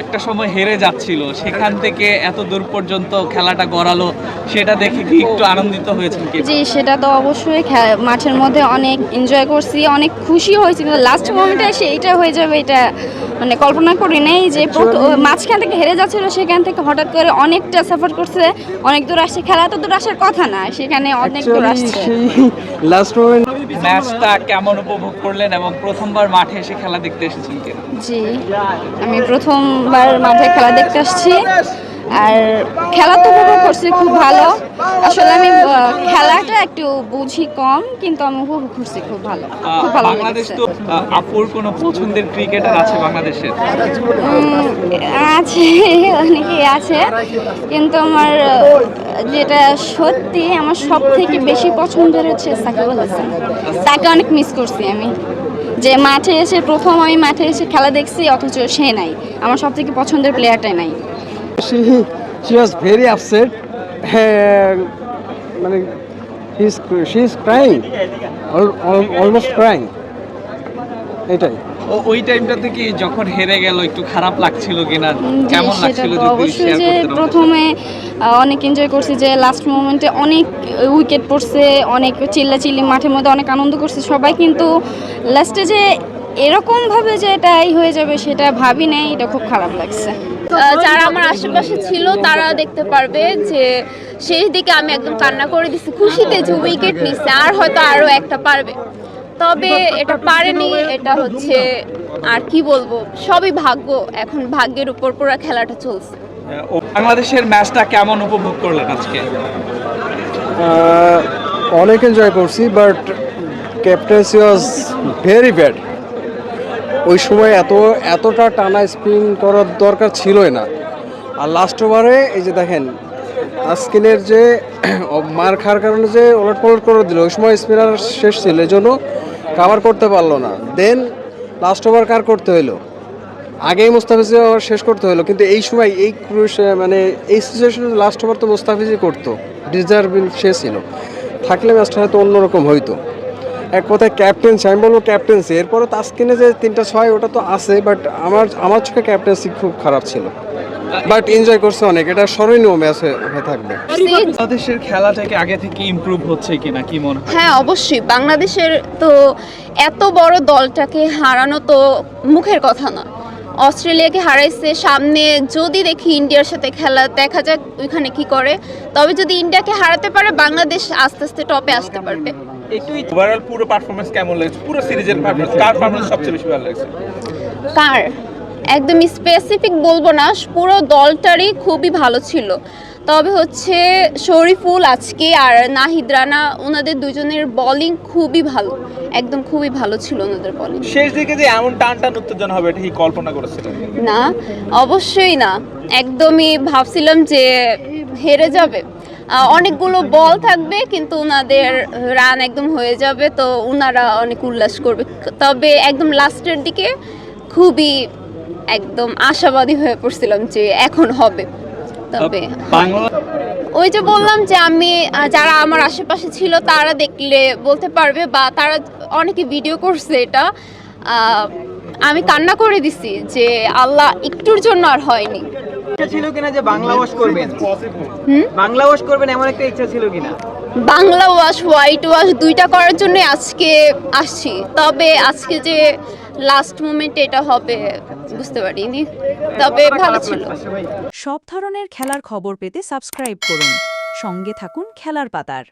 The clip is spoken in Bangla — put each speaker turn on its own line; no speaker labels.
একটা সময় হেরে যাচ্ছিল, সেখান থেকে এত দূর পর্যন্ত খেলাটা গড়ালো, সেটা দেখে কি একটু আনন্দিত হয়েছেন কি?
জি, সেটা তো অবশ্যই। মাঠের মধ্যে অনেক এনজয় করছি, অনেক খুশি হয়েছি, কিন্তু লাস্ট মোমেন্টে এসে এইটা হয়ে যাবে এটা মানে কল্পনা করি নাই যে মাঝখান থেকে হেরে যাচ্ছিল, সেখান থেকে হঠাৎ করে অনেকটা সাফার করছে, অনেক দূর আসছে। খেলা তো দূর আসার কথা না, সেখানে অনেক দূর আসছে।
লাস্ট মোমেন্ট
ম্যাচটা কেমন উপভোগ করলেন এবং প্রথমবার মাঠে এসে খেলা দেখতে এসেছেন কি?
জি, আমি প্রথমবার মাঠে খেলা দেখতে আসছি, আর খেলা তো উপভোগ করছি খুব ভালো। আসলে আমি খেলাটা একটু বুঝি কম, কিন্তু আমি উপভোগ করছি খুব ভালো, খুব ভালো
বাংলাদেশ
লেগেছে।
তো আপুর কোনো পছন্দের ক্রিকেটার আছে বাংলাদেশের?
আছে, অনেকেই আছে, কিন্তু আমার যেটা সত্যি আমার সব থেকে বেশি পছন্দের হচ্ছে সাকিব আল হাসান। তাকে অনেক মিস করছি আমি, যে মাঠে এসে প্রথম আমি মাঠে এসে খেলা দেখছি, অথচ সে নাই, আমার সব থেকে পছন্দের প্লেয়ারটাই নাই।
she was very upset. মানে she is crying, almost crying. এটাই।
ওই টাইমটাতে কি যখন হেরে গেল একটু খারাপ লাগছিল কিনা,
জি,
কেমন
সেটা
লাগছিল
তো
যদি
অবশ্যই।
শেয়ার
যে
করতেন?
প্রথমে অনেক এনজয় করছি, যে লাস্ট মোমেন্টে অনেক উইকেট পড়ছে, অনেক চিল্লাচিল্লি, মাঠের মধ্যে অনেক আনন্দ করছে সবাই, কিন্তু লাস্টে যে এরকমভাবে যে এটাই হয়ে যাবে সেটা ভাবি নাই, এটা খুব খারাপ লাগছে।
যারা আমার আশেপাশে ছিল তারা দেখতে পারবে যে শেষ দিকে আমি একদম কান্না করে দিছি খুশিতে যে উইকেট নিচ্ছে, আর হয়তো আরো একটা পারবে, তবে এটা পারেনি। এটা হচ্ছে আর কি বলবো, সবই ভাগ্য, এখন ভাগ্যের উপর পুরো খেলাটা চলছে।
বাংলাদেশের ম্যাচটা কেমন উপভোগ করলেন আজকে?
অনেক এনজয় করছি, but captaincy was very bad. ওই সময় এতটা টানা স্পিন করার দরকার ছিলই না। আর লাস্ট ওভারে এই যে দেখেন তাসকিনের যে মার খাওয়ার কারণে যে ওলটপালট করে দিল, ওই সময় স্পিনার শেষ ছিল, এই জন্য কাভার করতে পারলো না। দেন লাস্ট ওভার কার করতে হইলো, আগেই মুস্তাফিজ ওভার শেষ করতে হলো, কিন্তু এই সময় এই মানে এই সিচুয়েশনে লাস্ট ওভার তো মুস্তাফিজই করতো, ডিজার্ভিং সে ছিল, থাকলে ম্যাচটা হয়তো অন্যরকম হইতো। এক কথায় ক্যাপ্টেন্সি, আমি বলবো ক্যাপ্টেন্সি। এরপরে তাসকিনে যে 3টা 6 ওটা তো আছে, বাট আমার চোখে ক্যাপ্টেন্সি খুব খারাপ ছিল। বাট এনজয় করছে অনেক, এটা স্মরণীয় ম্যাচ হয়ে থাকবে।
বাংলাদেশের খেলাটাকে আগে থেকে ইমপ্রুভ হচ্ছে কিনা কি মনে হয়?
হ্যাঁ, অবশ্যই। বাংলাদেশের তো এত বড় দলটাকে হারানো তো মুখের কথা না। অস্ট্রেলিয়াকে হারাইছে, সামনে যদি দেখি ইন্ডিয়ার সাথে খেলা, দেখা যাক ওইখানে কি করে। তবে যদি ইন্ডিয়াকে হারাতে পারে, বাংলাদেশ আস্তে আস্তে টপে আসতে পারবে।
একটু ওভারঅল পুরো পারফরম্যান্স কেমন লাগছে? পুরো সিরিজের পারফরম্যান্স, কার পারফরম্যান্স সবচেয়ে বেশি ভালো লাগছে?
কার একদম স্পেসিফিক বলবো না, পুরো দলটারই খুবই ভালো ছিল। তবে হচ্ছে শরীফুল আজকে আর নাহিদ রানা, ওনাদের দুজনের বোলিং খুবই ভালো, একদম খুবই ভালো ছিল ওনাদের বোলিং।
শেষ দিকে যে এমন টান উত্তেজনা হবে এটা কি কল্পনা করেছিলেন?
না, অবশ্যই না। একদমই ভাবছিলাম যে হেরে যাবে, অনেকগুলো বল থাকবে কিন্তু ওনাদের রান একদম হয়ে যাবে, তো ওনারা অনেক উল্লাস করবে। তবে একদম লাস্টের দিকে খুবই একদম আশাবাদী হয়ে পড়ছিলাম যে এখন হবে। তবে ওই যে বললাম যে আমি, যারা আমার আশেপাশে ছিল তারা দেখলে বলতে পারবে, বা তারা অনেকে ভিডিও করছে এটা, আমি কান্না করে দিছি যে আল্লাহ, একটুর জন্য আর হয়নি।
ইচ্ছা ছিল কিনা যে বাংলা ওয়াশ করবেন? বাংলা ওয়াশ করবেন এমন একটা ইচ্ছা ছিল কিনা?
বাংলা ওয়াশ, হোয়াইট ওয়াশ দুইটা করার জন্য আজকে আসছি, তবে আজকে যে লাস্ট মোমেন্টে এটা হবে বুঝতে পারিনি, তবে ভালো ছিল।
সব ধরনের খেলার খবর পেতে সাবস্ক্রাইব করুন, সঙ্গে থাকুন খেলার পাতার।